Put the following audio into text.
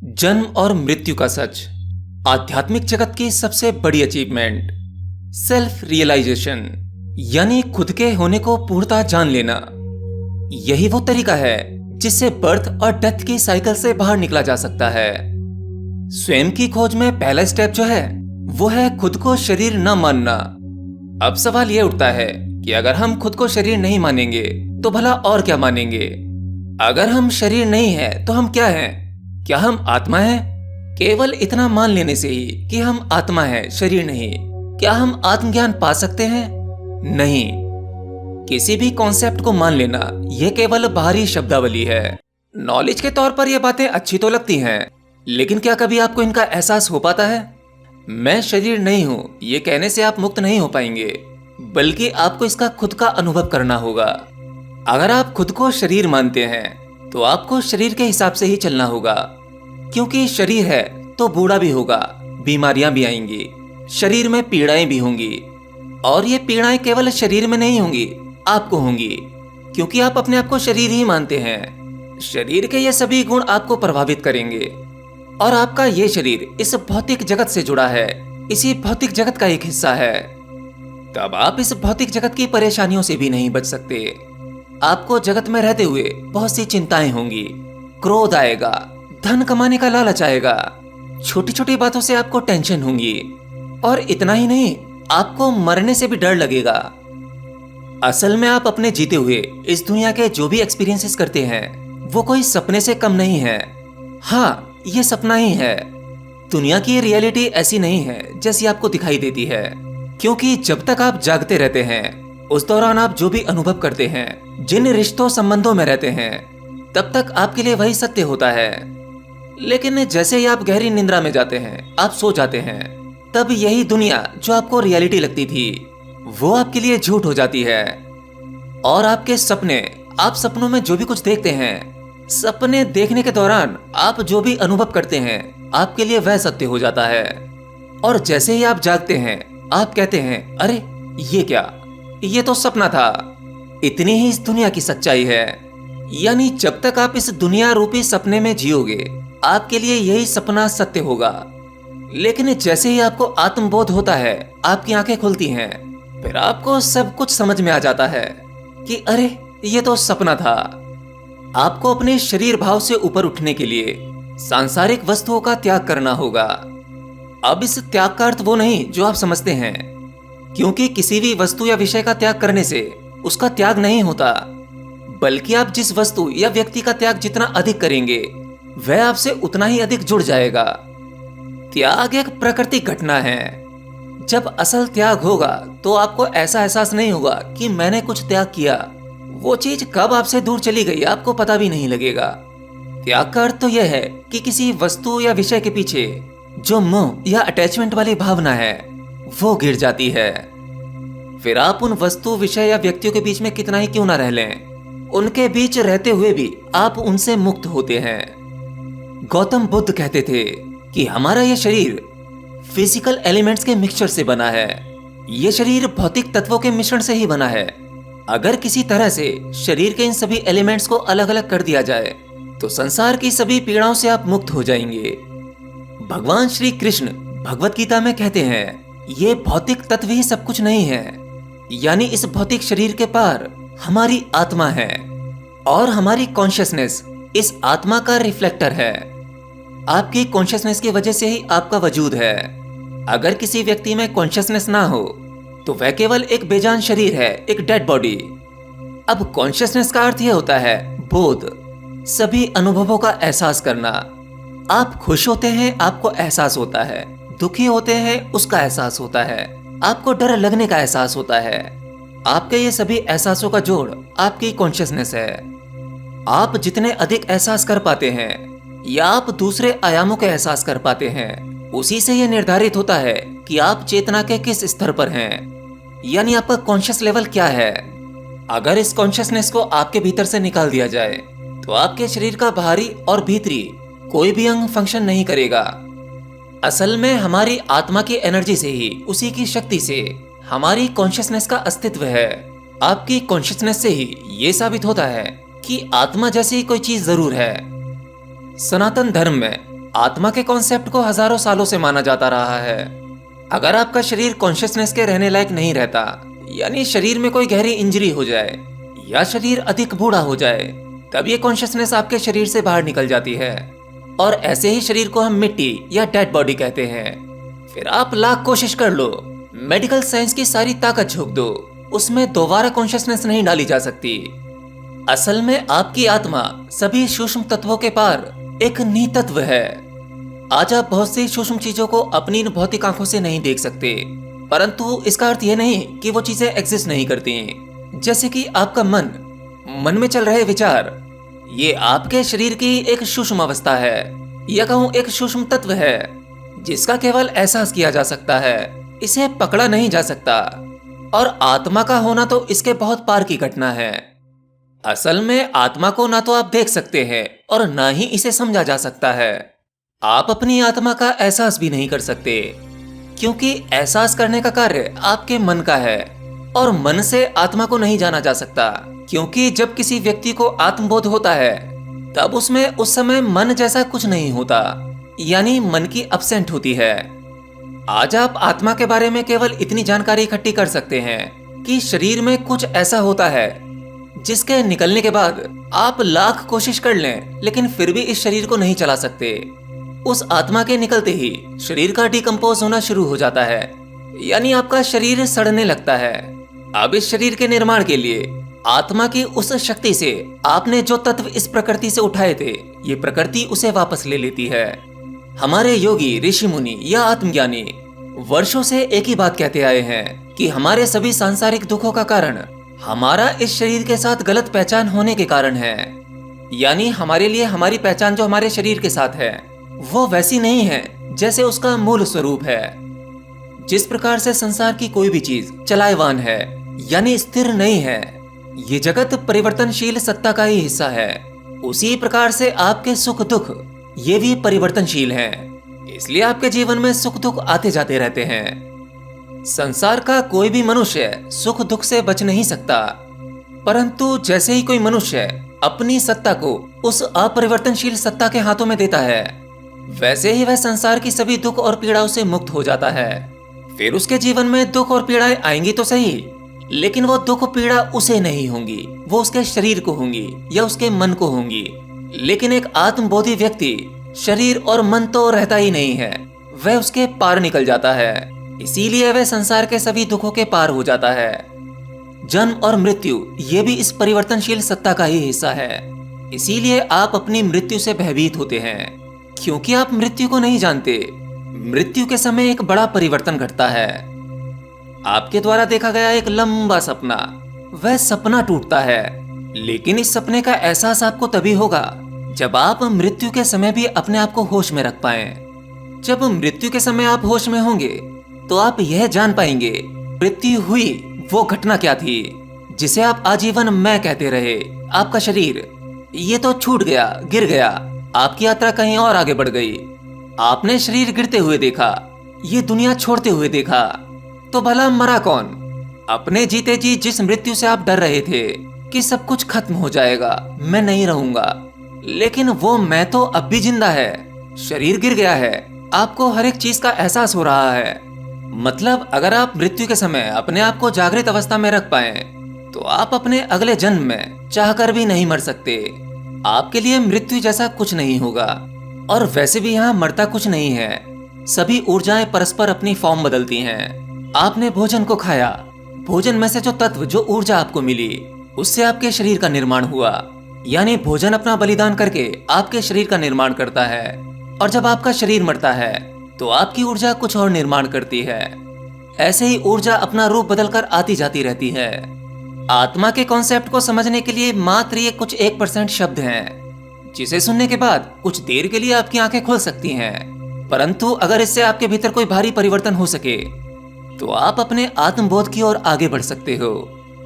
जन्म और मृत्यु का सच, आध्यात्मिक जगत की सबसे बड़ी अचीवमेंट, सेल्फ रियलाइजेशन यानी खुद के होने को पूर्णतः जान लेना। यही वो तरीका है जिससे बर्थ और डेथ की साइकिल से बाहर निकला जा सकता है। स्वयं की खोज में पहला स्टेप जो है वो है खुद को शरीर न मानना। अब सवाल ये उठता है कि अगर हम खुद को शरीर नहीं मानेंगे तो भला और क्या मानेंगे? अगर हम शरीर नहीं है तो हम क्या हैं? क्या हम आत्मा हैं? केवल इतना मान लेने से ही कि हम आत्मा हैं, शरीर नहीं, क्या हम आत्मज्ञान पा सकते हैं? नहीं। किसी भी कॉन्सेप्ट को मान लेना यह केवल बाहरी शब्दावली है। नॉलेज के तौर पर यह बातें अच्छी तो लगती हैं, लेकिन क्या कभी आपको इनका एहसास हो पाता है? मैं शरीर नहीं हूं ये कहने से आप मुक्त नहीं हो पाएंगे, बल्कि आपको इसका खुद का अनुभव करना होगा। अगर आप खुद को शरीर मानते हैं तो आपको शरीर के हिसाब से ही चलना होगा, क्योंकि शरीर है तो बूढ़ा भी होगा, बीमारियां भी आएंगी, शरीर में पीड़ाएं भी होंगी, और ये पीड़ाएं केवल शरीर में नहीं होंगी, आपको होंगी, क्योंकि आप अपने आप को शरीर ही मानते हैं। शरीर के ये सभी गुण आपको प्रभावित करेंगे, और आपका ये शरीर इस भौतिक जगत से जुड़ा है, इसी भौतिक जगत का एक हिस्सा है। तब आप इस भौतिक जगत की परेशानियों से भी नहीं बच सकते। आपको जगत में रहते हुए बहुत सी चिंताएं होंगी, क्रोध आएगा, धन कमाने का लालच आएगा, छोटी छोटी बातों से आपको टेंशन होंगी, और इतना ही नहीं, आपको मरने से भी डर लगेगा। असल में आप अपने जीते हुए इस दुनिया के जो भी एक्सपीरियंसेस करते हैं वो कोई सपने से कम नहीं है। हाँ, ये सपना ही है। दुनिया की रियलिटी ऐसी नहीं है जैसी आपको दिखाई देती है, क्योंकि जब तक आप जागते रहते हैं उस दौरान आप जो भी अनुभव करते हैं, जिन रिश्तों संबंधों में रहते हैं, तब तक आपके लिए वही सत्य होता है। लेकिन जैसे ही आप गहरी निद्रा में जाते हैं, आप सो जाते हैं, तब यही दुनिया जो आपको रियलिटी लगती थी वो आपके लिए झूठ हो जाती है, और आपके सपने, आप सपनों में जो भी कुछ देखते हैं, सपने देखने के दौरान आप जो भी अनुभव करते हैं, आपके लिए वह सत्य हो जाता है। और जैसे ही आप जागते हैं, आप कहते हैं, अरे ये क्या, ये तो सपना था। इतनी ही इस दुनिया की सच्चाई है। यानी जब तक आप इस दुनिया रूपी सपने में जियोगे, आपके लिए यही सपना सत्य होगा। लेकिन जैसे ही आपको आत्मबोध होता है, आपकी आंखें खुलती हैं, फिर आपको सब कुछ समझ में आ जाता है कि अरे ये तो सपना था। आपको अपने शरीर भाव से ऊपर उठने के लिए सांसारिक वस्तुओं का त्याग करना होगा। अब इस त्याग का अर्थ वो नहीं जो आप समझते हैं, क्योंकि किसी भी वस्तु या विषय का त्याग करने से उसका त्याग नहीं होता, बल्कि आप जिस वस्तु या व्यक्ति का त्याग जितना अधिक करेंगे वह आपसे उतना ही अधिक जुड़ जाएगा। त्याग एक प्राकृतिक घटना है। जब असल त्याग होगा तो आपको ऐसा एहसास नहीं होगा कि मैंने कुछ त्याग किया। वो चीज कब आपसे दूर चली गई आपको पता भी नहीं लगेगा। त्याग का अर्थ तो यह है कि किसी वस्तु या विषय के पीछे जो मोह या अटैचमेंट वाली भावना है वो गिर जाती है। फिर आप उन वस्तु, विषय या व्यक्तियों के बीच में कितना ही क्यों ना रह लें, उनके बीच रहते हुए भी आप उनसे मुक्त होते हैं। गौतम बुद्ध कहते थे कि हमारा यह शरीर फिजिकल एलिमेंट्स के मिक्सचर से बना है। यह शरीर भौतिक तत्वों के मिश्रण से ही बना है। अगर किसी तरह से शरीर के इन सभी एलिमेंट्स को अलग अलग कर दिया जाए तो संसार की सभी पीड़ाओं से आप मुक्त हो जाएंगे। भगवान श्री कृष्ण भगवत गीता में कहते हैं, ये भौतिक तत्व ही सब कुछ नहीं है। यानी इस भौतिक शरीर के पार हमारी आत्मा है, और हमारी कॉन्शियसनेस इस आत्मा का रिफ्लेक्टर है। आपकी कॉन्शियसनेस की वजह से ही आपका वजूद है। अगर किसी व्यक्ति में कॉन्शियसनेस ना हो तो वह केवल एक बेजान शरीर है, एक डेड बॉडी। अब कॉन्शियसनेस का अर्थ यह होता है बोध, सभी अनुभवों का एहसास करना। आप खुश होते हैं, आपको एहसास होता है, दुखी होते हैं, उसका एहसास होता है, आपको डर लगने का एहसास होता है। आपके ये सभी एहसासों का जोड़ आपकी कॉन्शियसनेस है। आप जितने अधिक एहसास कर पाते हैं या आप दूसरे आयामों के एहसास कर पाते हैं, उसी से यह निर्धारित होता है कि आप चेतना के किस स्तर पर हैं, यानी आपका कॉन्शियस लेवल क्या है। अगर इस कॉन्शियसनेस को आपके भीतर से निकाल दिया जाए तो आपके शरीर का बाहरी और भीतरी कोई भी अंग फंक्शन नहीं करेगा। असल में हमारी आत्मा की एनर्जी से ही, उसी की शक्ति से हमारी कॉन्शियसनेस का अस्तित्व है। आपकी कॉन्शियसनेस से ही ये साबित होता है कि आत्मा जैसी कोई चीज जरूर है। सनातन धर्म में आत्मा के कॉन्सेप्ट को हजारों सालों से माना जाता रहा है। अगर आपका शरीर कॉन्शियसनेस के रहने लायक नहीं रहता, यानी शरीर में कोई गहरी इंजरी हो जाए या शरीर अधिक बूढ़ा हो जाए, तब ये कॉन्शियसनेस आपके शरीर से बाहर निकल जाती है और ऐसे ही शरीर को हम मिट्टी या डेड बॉडी कहते हैं। फिर आप लाख कोशिश कर लो, मेडिकल साइंस की सारी ताकत झोंक दो, उसमें दोबारा कॉन्शियसनेस नहीं डाली जा सकती। असल में आपकी आत्मा सभी सूक्ष्म तत्वों के पार एक नितत्व है। आज आप बहुत सी सूक्ष्म चीजों को अपनी भौतिक आंखों से नहीं देख सकते, परंतु इसका अर्थ यह नहीं कि वो चीजें एग्जिस्ट नहीं करती। जैसे कि आपका मन में चल रहे विचार, ये आपके शरीर की एक सूक्ष्म अवस्था है, या कहूँ एक सूक्ष्म तत्व है जिसका केवल एहसास किया जा सकता है, इसे पकड़ा नहीं जा सकता। और आत्मा का होना तो इसके बहुत पार की घटना है। असल में आत्मा को ना तो आप देख सकते हैं और ना ही इसे समझा जा सकता है। आप अपनी आत्मा का एहसास भी नहीं कर सकते, क्योंकि एहसास करने का कार्य आपके मन का है और मन से आत्मा को नहीं जाना जा सकता। क्योंकि जब किसी व्यक्ति को आत्मबोध होता है तब उसमें उस समय मन जैसा कुछ नहीं होता, यानी मन की अब्सेंट होती है। आज आप आत्मा के बारे में केवल इतनी जानकारी इकट्ठी कर सकते हैं कि शरीर में कुछ ऐसा होता है जिसके निकलने के बाद आप लाख कोशिश कर लें, लेकिन फिर भी इस शरीर को नहीं चला सकते। उस आत्मा के निकलते ही शरीर का डिकम्पोज होना शुरू हो जाता है, यानी आपका शरीर सड़ने लगता है। अब इस शरीर के निर्माण के लिए आत्मा की उस शक्ति से आपने जो तत्व इस प्रकृति से उठाए थे, ये प्रकृति उसे वापस ले लेती है। हमारे योगी, ऋषि मुनि या आत्मज्ञानी वर्षों से एक ही बात कहते आए हैं कि हमारे सभी सांसारिक दुखों का कारण हमारा इस शरीर के साथ गलत पहचान होने के कारण है। यानी हमारे लिए हमारी पहचान जो हमारे शरीर के साथ है वो वैसी नहीं है जैसे उसका मूल स्वरूप है। जिस प्रकार से संसार की कोई भी चीज चलायमान है, यानी स्थिर नहीं है, ये जगत परिवर्तनशील सत्ता का ही हिस्सा है, उसी प्रकार से आपके सुख दुख ये भी परिवर्तनशील हैं। इसलिए आपके जीवन में सुख दुख आते जाते रहते हैं। संसार का कोई भी मनुष्य सुख दुख से बच नहीं सकता, परंतु जैसे ही कोई मनुष्य अपनी सत्ता को उस अपरिवर्तनशील सत्ता के हाथों में देता है, वैसे ही वह संसार की सभी दुख और पीड़ाओं से मुक्त हो जाता है। फिर उसके जीवन में दुख और पीड़ाएं आएंगी तो सही, लेकिन वो दुख पीड़ा उसे नहीं होंगी, वो उसके शरीर को होंगी या उसके मन को होंगी। लेकिन एक आत्मबोधी व्यक्ति शरीर और मन तो रहता ही नहीं है, वह उसके पार निकल जाता है। इसीलिए वह संसार के सभी दुखों के पार हो जाता है। जन्म और मृत्यु ये भी इस परिवर्तनशील सत्ता का ही हिस्सा है। इसीलिए आप अपनी मृत्यु से भयभीत होते हैं, क्योंकि आप मृत्यु को नहीं जानते। मृत्यु के समय एक बड़ा परिवर्तन घटता है। आपके द्वारा देखा गया एक लंबा सपना, वह सपना टूटता है, लेकिन इस सपने का एहसास आपको तभी होगा जब आप मृत्यु के समय भी अपने आप को होश में रख पाएं। जब मृत्यु के समय आप होश में होंगे तो आप यह जान पाएंगे मृत्यु हुई वो घटना क्या थी जिसे आप आजीवन मैं कहते रहे। आपका शरीर ये तो छूट गया, गिर गया, आपकी यात्रा कहीं और आगे बढ़ गई। आपने शरीर गिरते हुए देखा, ये दुनिया छोड़ते हुए देखा, तो भला मरा कौन? अपने जीते जी जिस मृत्यु से आप डर रहे थे कि सब कुछ खत्म हो जाएगा, मैं नहीं रहूंगा, लेकिन वो मैं तो अब भी जिंदा है। शरीर गिर गया है, आपको हर एक चीज का एहसास हो रहा है। मतलब अगर आप मृत्यु के समय अपने आप को जागृत अवस्था में रख पाए तो आप अपने अगले जन्म में चाहकर भी नहीं मर सकते। आपके लिए मृत्यु जैसा कुछ नहीं होगा, और वैसे भी यहाँ मरता कुछ नहीं है। सभी ऊर्जाएं परस्पर अपनी फॉर्म बदलती हैं। आपने भोजन को खाया, भोजन में से जो तत्व, जो ऊर्जा आपको मिली, उससे आपके शरीर का निर्माण हुआ। यानी भोजन अपना बलिदान करके आपके शरीर का निर्माण करता है, और जब आपका शरीर मरता है तो आपकी ऊर्जा कुछ और निर्माण करती है। ऐसे ही ऊर्जा अपना रूप बदलकर आती जाती रहती है। आत्मा के कॉन्सेप्ट को समझने के लिए मात्र ये कुछ 1% शब्द हैं, जिसे सुनने के बाद कुछ देर के लिए आपकी आंखें खुल सकती हैं, परंतु अगर इससे आपके भीतर कोई भारी परिवर्तन हो सके तो आप अपने आत्मबोध की ओर आगे बढ़ सकते हो।